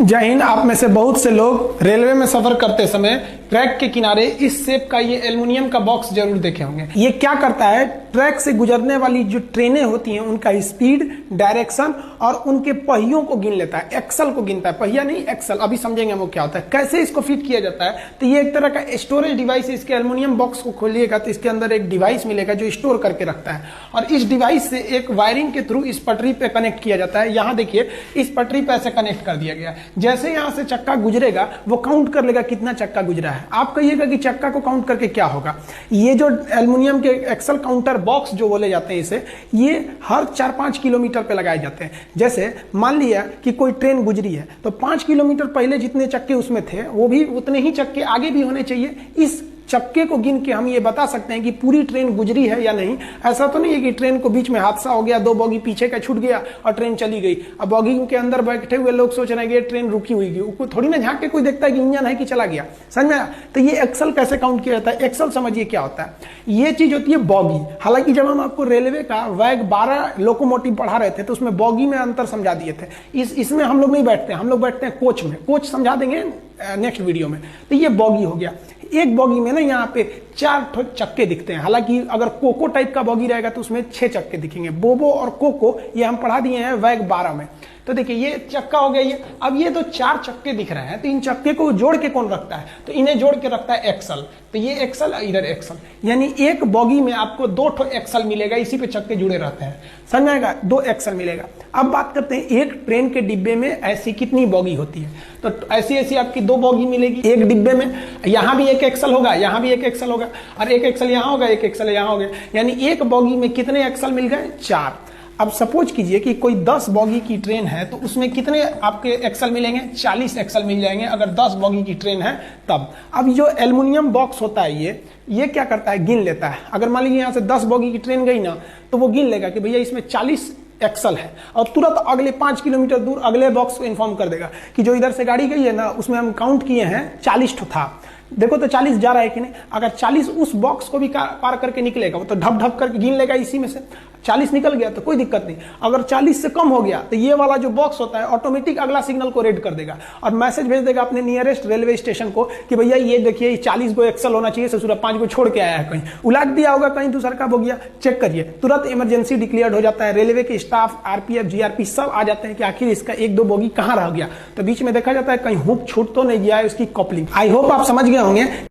जय हिंद। आप में से बहुत से लोग रेलवे में सफर करते समय ट्रैक के किनारे इस शेप का ये एल्युमिनियम का बॉक्स जरूर देखे होंगे। ये क्या करता है, ट्रैक से गुजरने वाली जो ट्रेनें होती हैं उनका स्पीड, डायरेक्शन और उनके पहियों को गिन लेता है। एक्सल को गिनता है, पहिया नहीं एक्सल। अभी समझेंगे वो क्या होता है, कैसे इसको फिट किया जाता है। तो ये एक तरह का स्टोरेज डिवाइस है। इसके एल्युमिनियम बॉक्स को खोलिएगा तो इसके अंदर एक डिवाइस मिलेगा जो स्टोर करके रखता है, और इस डिवाइस से एक वायरिंग के थ्रू इस पटरी पे कनेक्ट किया जाता है। यहाँ देखिए, इस पटरी पे ऐसे कनेक्ट कर दिया गया है। जैसे यहां से चक्का गुजरेगा वो काउंट कर लेगा कितना चक्का गुजरा है। आप कहिएगा कि चक्का को काउंट करके क्या होगा। ये जो एल्युमिनियम के एक्सल काउंटर बॉक्स जो बोले जाते हैं इसे, ये हर 4-5 किलोमीटर पे लगाए जाते हैं। जैसे मान लिया कि कोई ट्रेन गुजरी है तो 5 किलोमीटर पहले जितने चक्के उसमें थे वो भी उतने ही चक्के आगे भी होने चाहिए। इस चक्के को गिन के हम ये बता सकते हैं कि पूरी ट्रेन गुजरी है या नहीं। ऐसा तो नहीं है कि ट्रेन को बीच में हादसा हो गया, 2 बोगी पीछे का छूट गया और ट्रेन चली गई। अब बोगी के अंदर बैठे हुए लोग सोच रहे हैं कि ट्रेन रुकी हुई है, थोड़ी ना झांक के कोई देखता है कि इंजन है कि चला गया। समझ में आया? तो ये एक्सल कैसे काउंट किया जाता है। एक्सल समझिए क्या होता है। ये चीज होती है बॉगी। हालांकि जब हम आपको रेलवे का वैग 12 लोकोमोटिव पढ़ा रहे थे तो उसमें बॉगी में अंतर समझा दिए थे। इसमें हम लोग नहीं बैठते, हम लोग बैठते हैं कोच में। कोच समझा देंगे नेक्स्ट वीडियो में। तो ये बॉगी हो गया। एक बॉगी में ना यहाँ पे 4 चक्के दिखते हैं। हालांकि अगर कोको टाइप का बॉगी रहेगा तो उसमें 6 चक्के दिखेंगे। बोबो और कोको ये हम पढ़ा दिए हैं वैग 12 में। तो देखिए ये चक्का हो गया ये। अब ये तो 4 चक्के दिख रहे हैं, तो इन चक्के को जोड़ के कौन रखता है, तो इन्हें जोड़ के रखता है एक्सल। तो ये एक्सल, इधर एक्सल, यानी एक बॉगी में आपको 2 एक्सल मिलेगा। इसी पे चक्के जुड़े रहते हैं। समझ आएगा? 2 एक्सल मिलेगा। अब बात करते हैं एक ट्रेन के डिब्बे में ऐसी कितनी बॉगी होती है। तो ऐसी आपकी 2 बॉगी मिलेगी एक डिब्बे में। यहाँ भी एक एक्सल होगा, यहाँ भी एक एक्सल होगा, और एक एक्सल यहाँ होगा, एक एक्सल यहाँ होगा। यानी एक बॉगी में कितने एक्सल मिल गए? 4। अब सपोज कीजिए कि कोई 10 बॉगी की ट्रेन है तो उसमें कितने आपके एक्सल मिलेंगे? 40 एक्सल मिल जाएंगे अगर 10 बॉगी की ट्रेन है तब। अब जो एल्युमिनियम बॉक्स होता है ये क्या करता है, गिन लेता है। अगर मान लीजिए यहाँ से 10 बॉगी की ट्रेन गई ना तो वो गिन लेगा कि भैया इसमें 40 एक्सल है, और तुरंत अगले 5 किलोमीटर दूर अगले बॉक्स को इन्फॉर्म कर देगा कि जो इधर से गाड़ी गई है ना उसमें हम काउंट किए हैं 40 था। देखो तो 40 जा रहा है कि नहीं। अगर 40 उस बॉक्स को भी पार करके निकलेगा वो तो ढप ढप करके गिन लेगा इसी में से। 40 निकल गया तो कोई दिक्कत नहीं। अगर 40 से कम हो गया तो ये वाला जो बॉक्स होता है ऑटोमेटिक अगला सिग्नल को रेड कर देगा और मैसेज भेज देगा अपने नियरेस्ट रेलवे स्टेशन को कि भैया ये देखिए 40 गो एक्सल होना चाहिए, ससुरा 5 गो छोड़ के आया है, कहीं उलाट दिया होगा, कहीं दूसरा का हो गया, चेक करिए। तुरंत इमरजेंसी डिक्लेयर्ड हो जाता है। रेलवे के स्टाफ, आरपीएफ, जीआरपी सब आ जाते हैं कि आखिर इसका 1-2 बोगी कहाँ रह गया। तो बीच में देखा जाता है कहीं हुक छूट तो नहीं गया है उसकी कॉपलिंग। आई होप आप समझ गए होंगे।